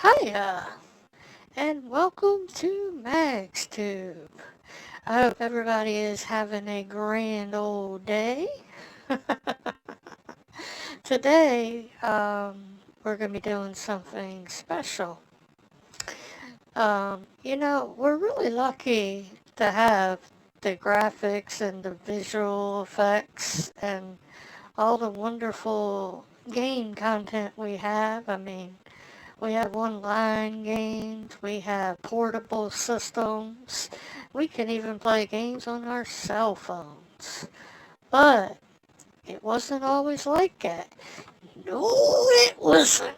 Hiya, and welcome to MagsTube. I hope everybody is having a grand old day. Today, we're going to be doing something special. We're really lucky to have the graphics and the visual effects and all the wonderful game content we have. We have online games, we have portable systems, we can even play games on our cell phones. But it wasn't always like that. No, it wasn't.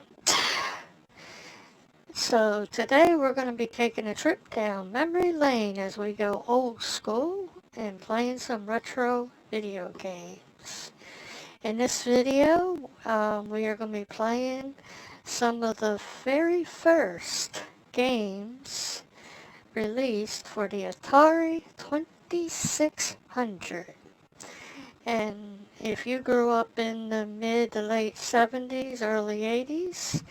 So today we're going to be taking a trip down memory lane as we go old school and playing some retro video games. In this video, we are going to be playing some of the very first games released for the Atari 2600. And if you grew up in the mid to late 70s, early 80s,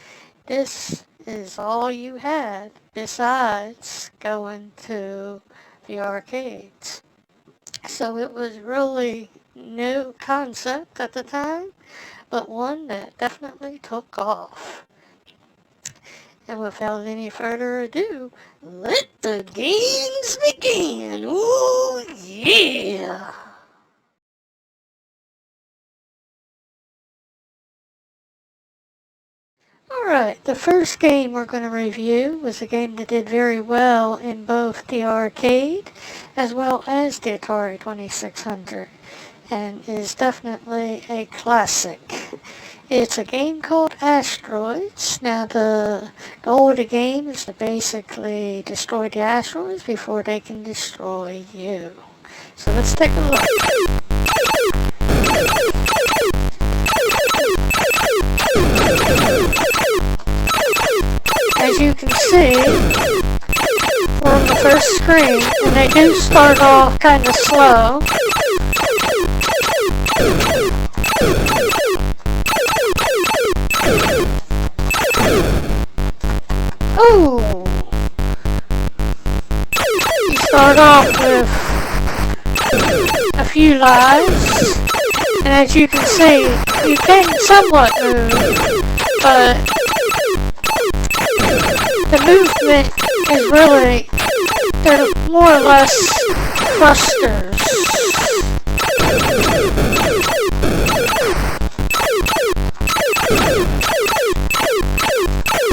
this is all you had besides going to the arcades. So it was really new concept at the time, but one that definitely took off. And without any further ado, let the games begin! Ooh, yeah! Alright, the first game we're going to review was a game that did very well in both the arcade as well as the Atari 2600 and is definitely a classic. It's a game called Asteroids. Now the goal of the game is to basically destroy the asteroids before they can destroy you. So let's take a look. As you can see, we're on the first screen, and they do start off kind of slow. Oh! You start off with a few lives, and as you can see, you can somewhat move, but the movement is really, they're more or less thrusters.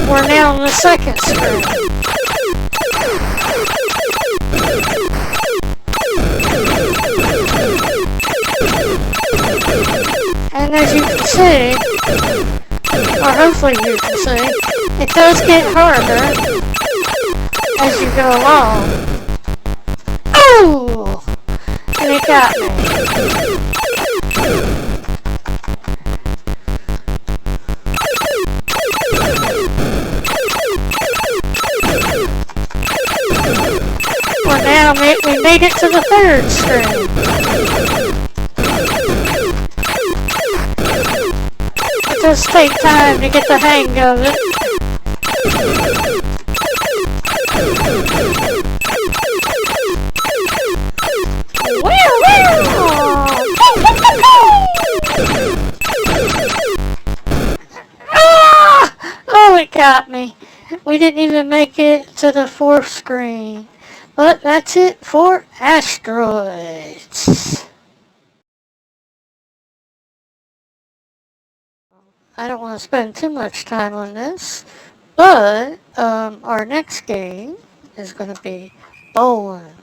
We're now on the second screen. And as you can see, or hopefully you can see, it does get harder as you go along. Oh! And it got me. Well, now we made it to the third screen. It does take time to get the hang of it. Ah! Oh, it got me. We didn't even make it to the fourth screen. But that's it for Asteroids. I don't want to spend too much time on this, but our next game is going to be bowling.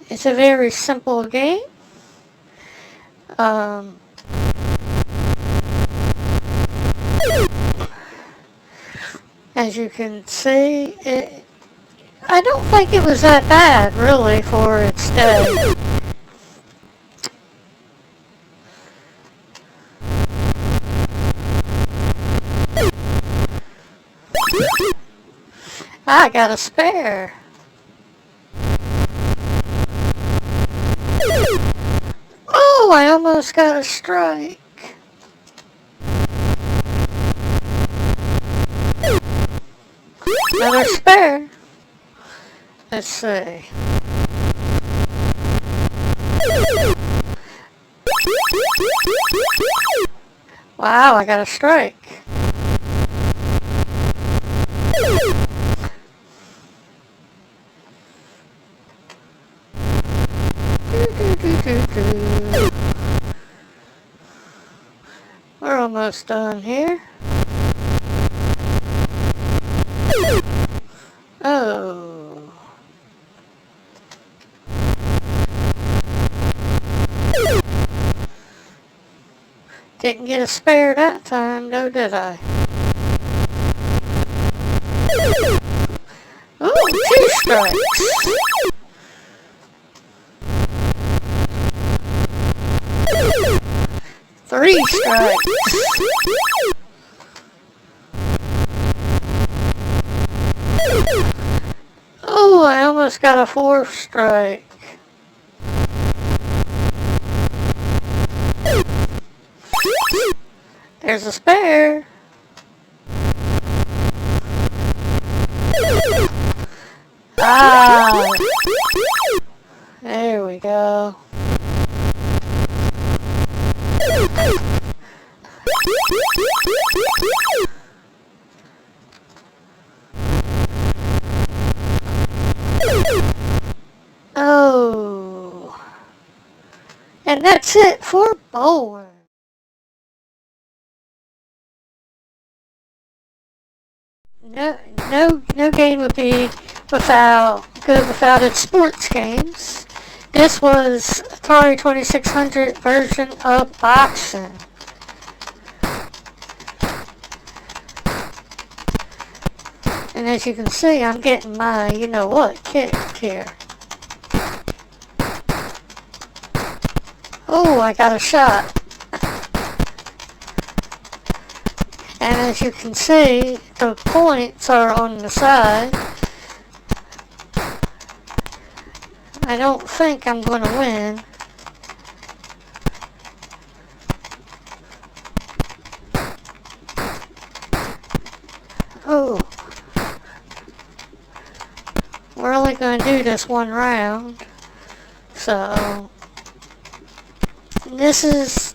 It's a very simple game. As you can see, I don't think it was that bad, really, for its day. I got a spare. Oh, I almost got a strike. another spare. Let's see. Wow, I got a strike. We're almost done here. Oh. Didn't get a spare that time, though, did I? Oh, 2 strikes. 3 strikes. Oh, I almost got a 4th strike. There's a spare. Ah, there we go. Oh, and that's it for bowling. No game would be good without its sports games. This was Atari 2600 version of boxing. And as you can see, I'm getting my you-know-what kicked here. Oh, I got a shot. And as you can see, the points are on the side. I don't think I'm going to win. Oh. We're only going to do this one round. So, this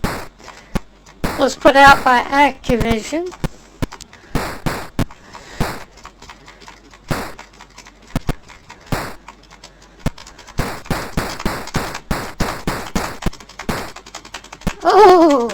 was put out by Activision. Oh!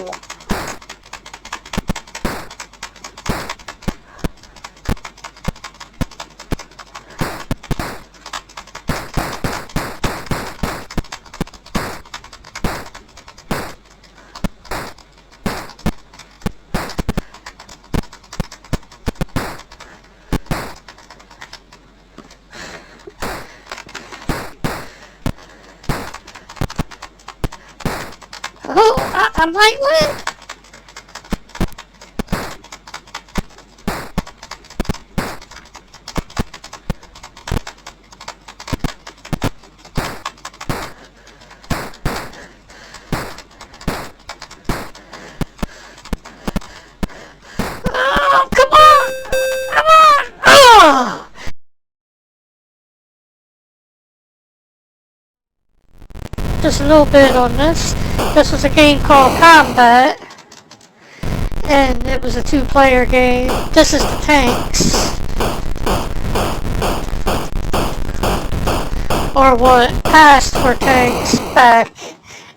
Oh, I might win. Oh, come on! Come on! Oh! Just a little bit on this. This was a game called Combat, and it was a 2-player game. This is the tanks, or what passed for tanks back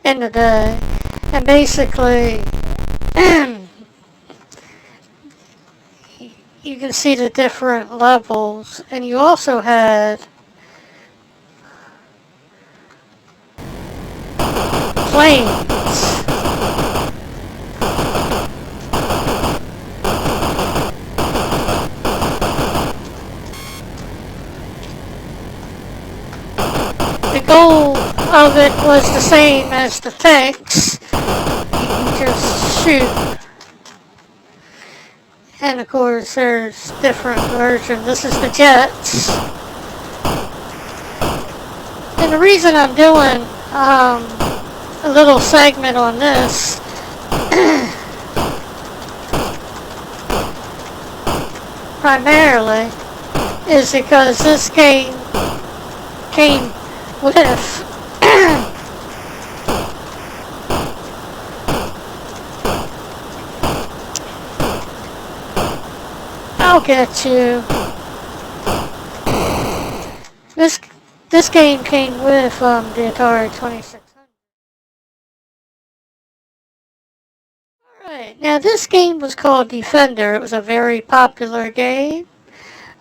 in the day. And basically, you can see the different levels, and you also had planes. The goal of it was the same as the tanks. You can just shoot. And of course there's different versions. This is the jets. And the reason I'm doing a little segment on this primarily is because this game came with I'll get you. This this game came with the Atari 2600. Alright, now this game was called Defender. It was a very popular game.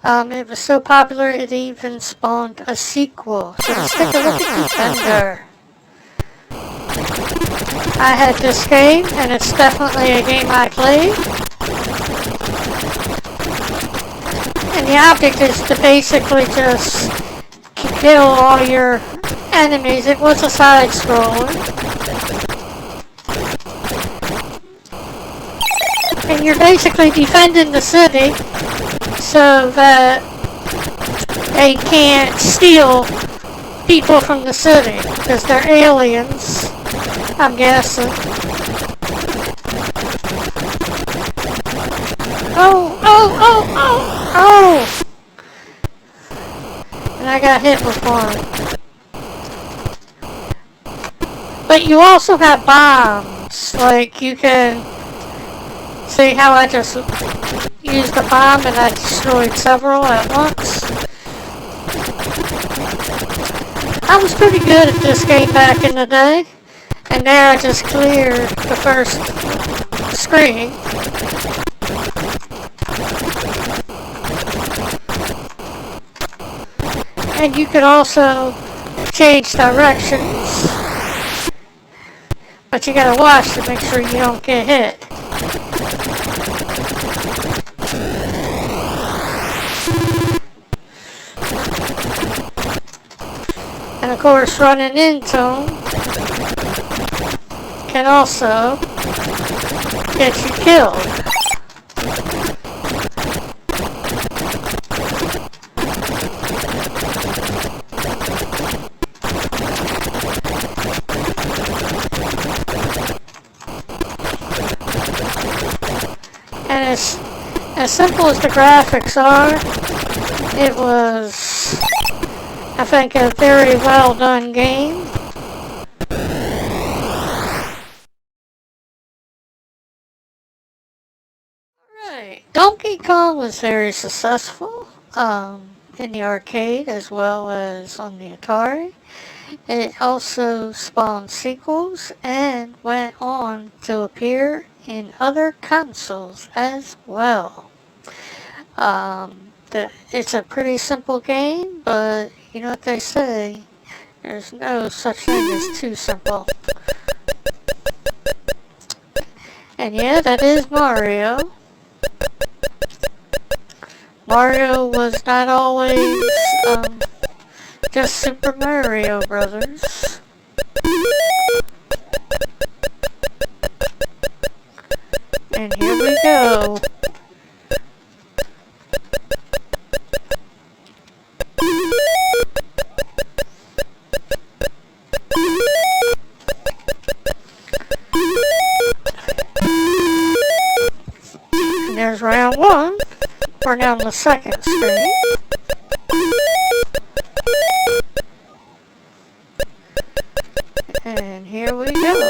It was so popular it even spawned a sequel. So let's take a look at Defender. I had this game, and it's definitely a game I played. And the object is to basically just kill all your enemies. It was a side-scroller. And you're basically defending the city so that they can't steal people from the city, because they're aliens, I'm guessing. Oh! And I got hit with one. But you also have bombs. Like, you can see how I just used a bomb and I destroyed several at once. I was pretty good at this game back in the day. And there I just cleared the first screen. And you can also change directions. But you gotta watch to make sure you don't get hit. And of course, running into them can also get you killed. And as simple as the graphics are, it was, I think, a very well done game. Alright, Donkey Kong was very successful in the arcade as well as on the Atari. It also spawned sequels and went on to appear in other consoles as well. It's a pretty simple game, but you know what they say, there's no such thing as too simple. And yeah, that is Mario. Mario was not always just Super Mario Brothers. And here we go. And there's round one. We're now on the second screen. And here we go.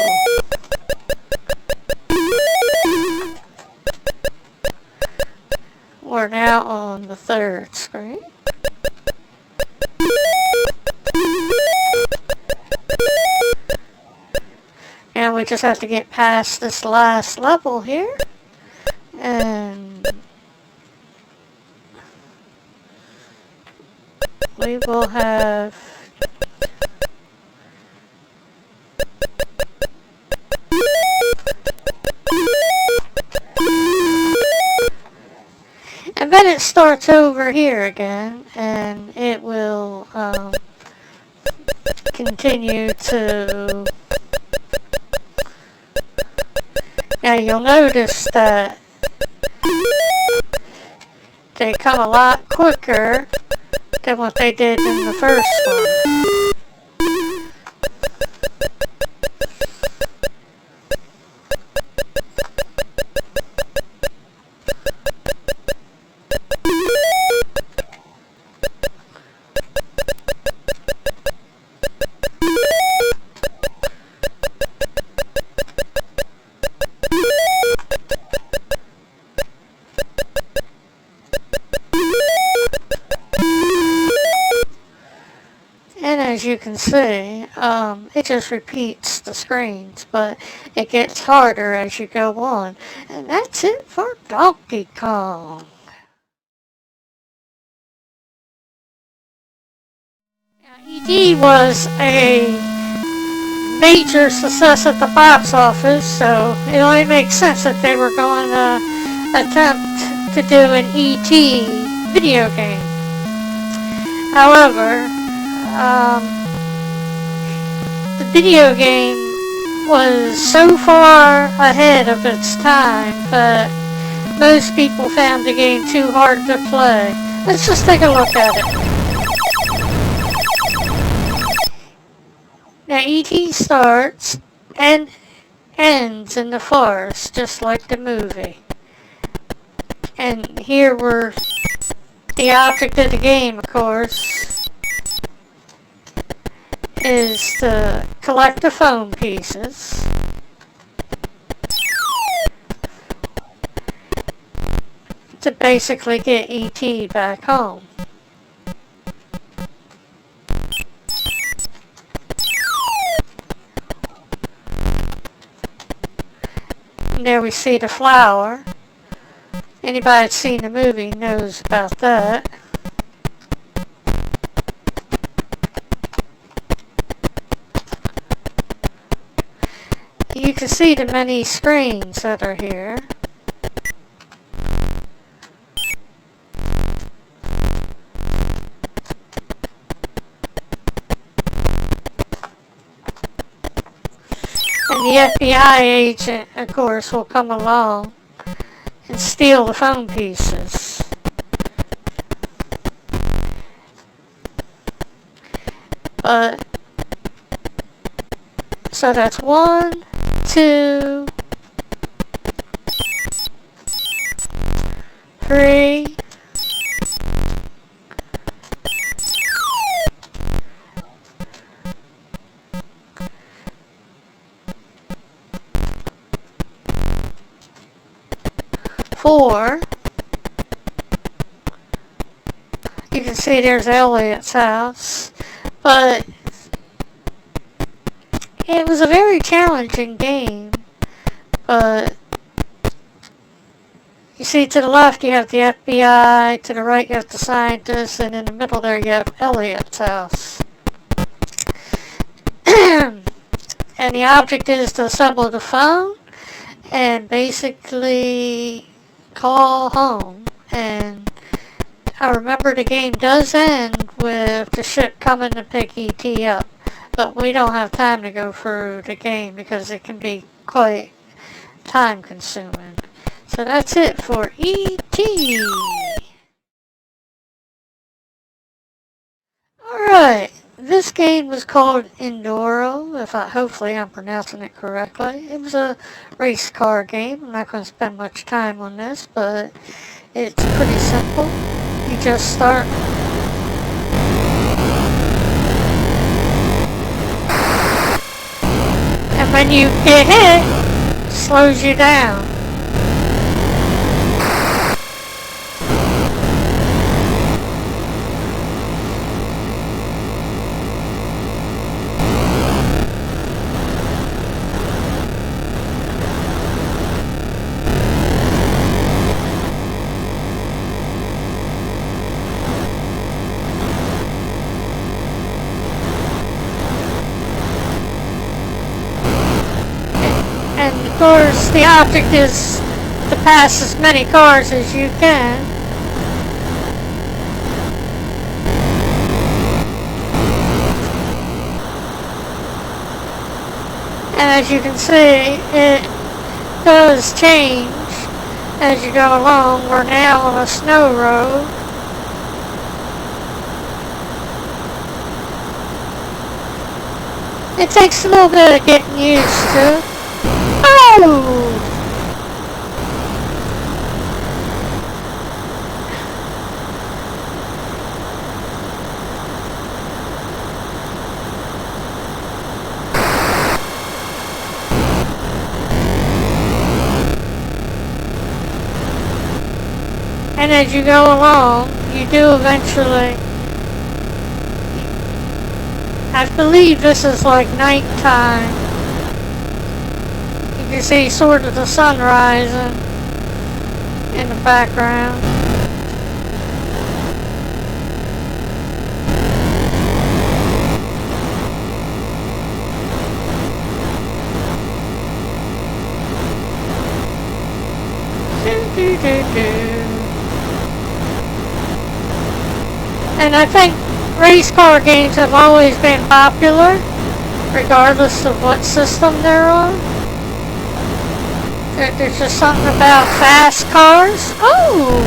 We're now on the third screen. And we just have to get past this last level here. And we will have and then it starts over here again, and it will continue to. Now you'll notice that they come a lot quicker than what they did in the first one. as you can see, it just repeats the screens, but it gets harder as you go on. And that's it for Donkey Kong. E.T. was a major success at the box office, so it only makes sense that they were going to attempt to do an E.T. video game. However, the video game was so far ahead of its time that most people found the game too hard to play. Let's just take a look at it. Now, E.T. starts and ends in the forest, just like the movie. And here we're the object of the game, of course, is to collect the phone pieces. To basically get E.T. back home. And there we see the flower. Anybody that's seen the movie knows about that. You can see the many screens that are here. And the FBI agent, of course, will come along and steal the phone pieces. But, so that's 1, 2, 3, 4. You can see there's Elliot's house, but it was a very challenging game. But you see, to the left you have the FBI, to the right you have the scientists, and in the middle there you have Elliot's house. And the object is to assemble the phone and basically call home. And I remember the game does end with the ship coming to pick E.T. up, but we don't have time to go through the game because it can be quite time consuming. So that's it for E.T. Alright, this game was called Enduro, hopefully I'm pronouncing it correctly. It was a race car game. I'm not going to spend much time on this, but it's pretty simple. You just start. And when you get hit, it slows you down. And of course, the object is to pass as many cars as you can. And as you can see, it does change as you go along. We're now on a snow road. It takes a little bit of getting used to. Oh! And as you go along, you do eventually I believe this is like nighttime. You can see sort of the sun rising in the background. And I think race car games have always been popular, regardless of what system they're on. There's just something about fast cars. Oh!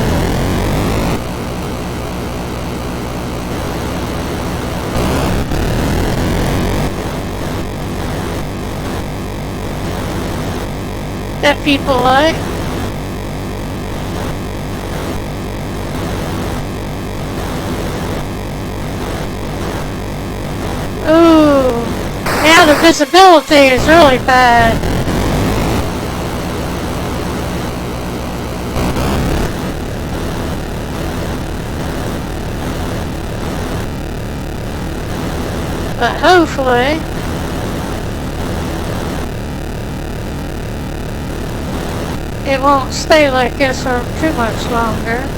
That people like. Ooh, now the visibility is really bad. But hopefully, it won't stay like this for too much longer.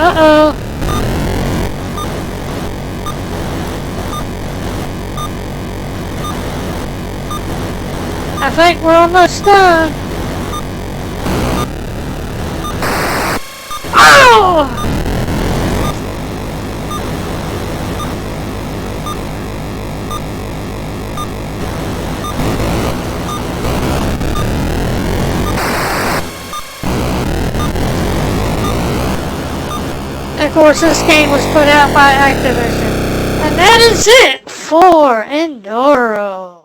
Uh-oh. I think we're almost done. Oh! Of course, this game was put out by Activision. And that is it for Enduro.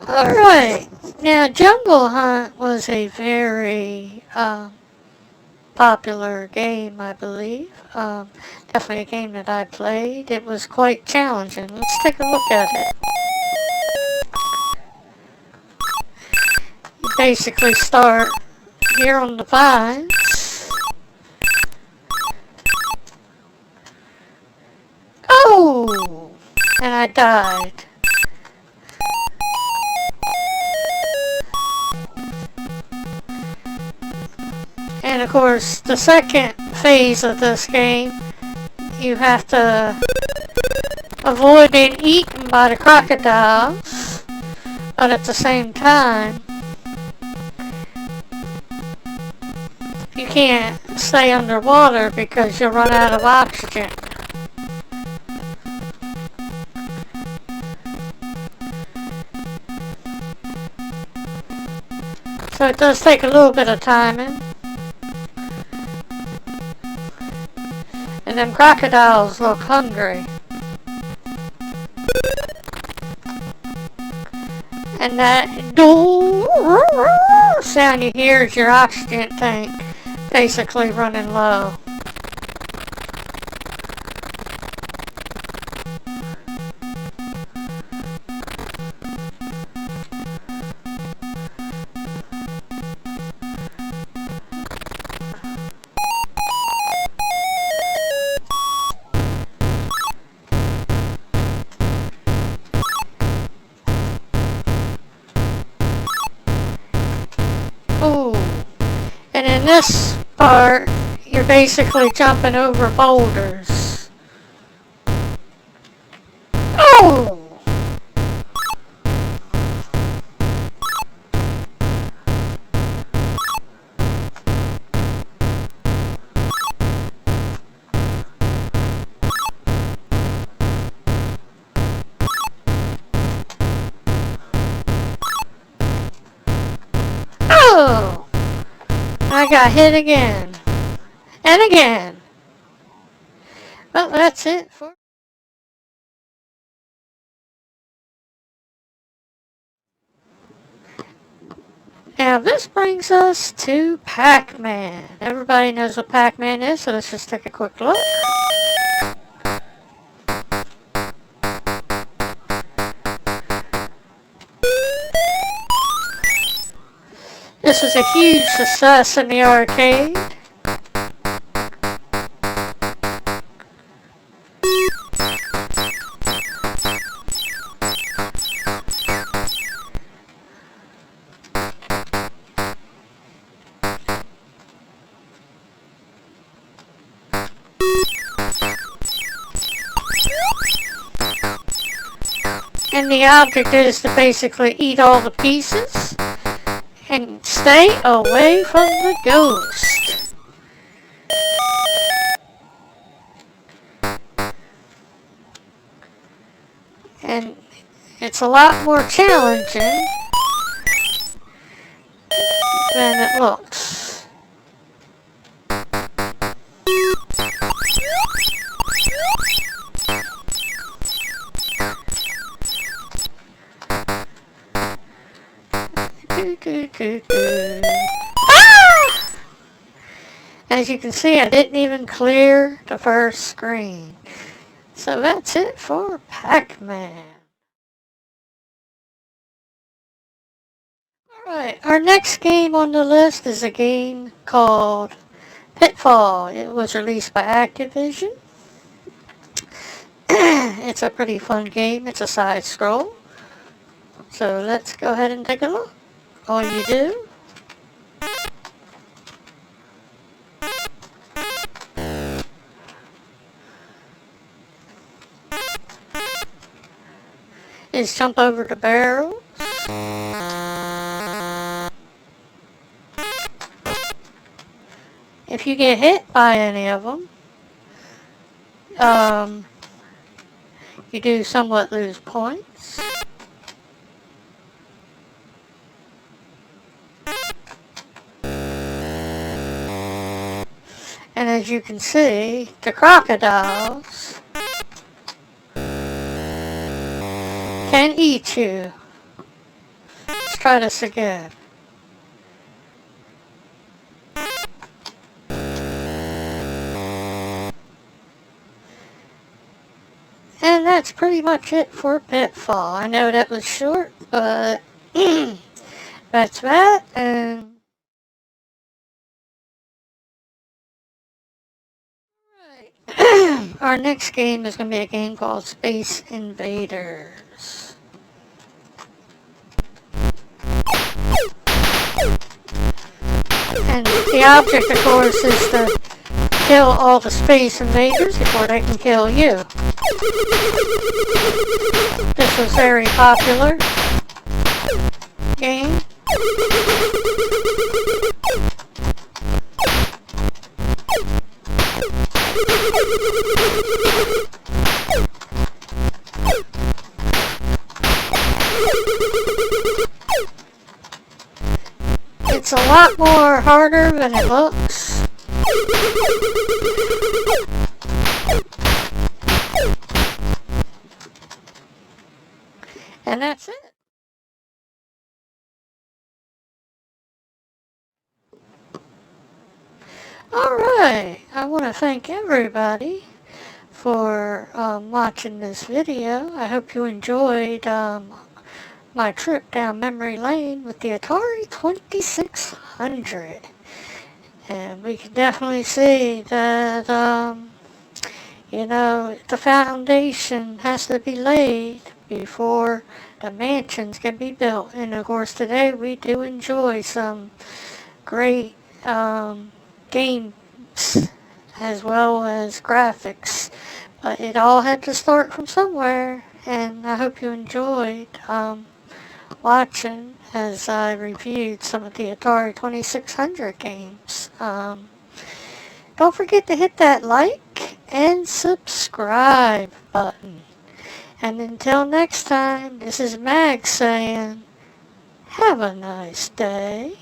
Alright, now Jungle Hunt was a very popular game, I believe. Definitely a game that I played. It was quite challenging. Let's take a look at it. You basically start here on the vines. Oh! And I died. And of course, the second phase of this game, you have to avoid being eaten by the crocodiles, but at the same time, you can't stay underwater because you'll run out of oxygen. So it does take a little bit of timing. And them crocodiles look hungry. And that sound you hear is your oxygen tank basically running low. Ooh. And in this part, you're basically jumping over boulders. Oh! Oh! I got hit again. And again. Well, that's it for... Now this brings us to Pac-Man. Everybody knows what Pac-Man is, so let's just take a quick look. this was a huge success in the arcade. And the object is to basically eat all the pieces and stay away from the ghost. And it's a lot more challenging than it looks. Ah! As you can see, I didn't even clear the first screen. So that's it for Pac-Man. Alright, our next game on the list is a game called Pitfall. It was released by Activision. It's a pretty fun game. It's a side scroll. So let's go ahead and take a look. All you do is jump over the barrel. If you get hit by any of them, you do somewhat lose points. And as you can see, the crocodiles can eat you. Let's try this again. And that's pretty much it for Pitfall. I know that was short, but that's that. And our next game is going to be a game called Space Invaders. And the object, of course, is to kill all the Space Invaders before they can kill you. This was very popular game. It's a lot more harder than it looks. And that's it. Alright, I want to thank everybody for watching this video. I hope you enjoyed my trip down memory lane with the Atari 2600. And we can definitely see that, you know, the foundation has to be laid before the mansions can be built. And of course today we do enjoy some great games as well as graphics. But it all had to start from somewhere, and I hope you enjoyed watching as I reviewed some of the Atari 2600 games. Don't forget to hit that like and subscribe button. And until next time, this is Mag saying, have a nice day.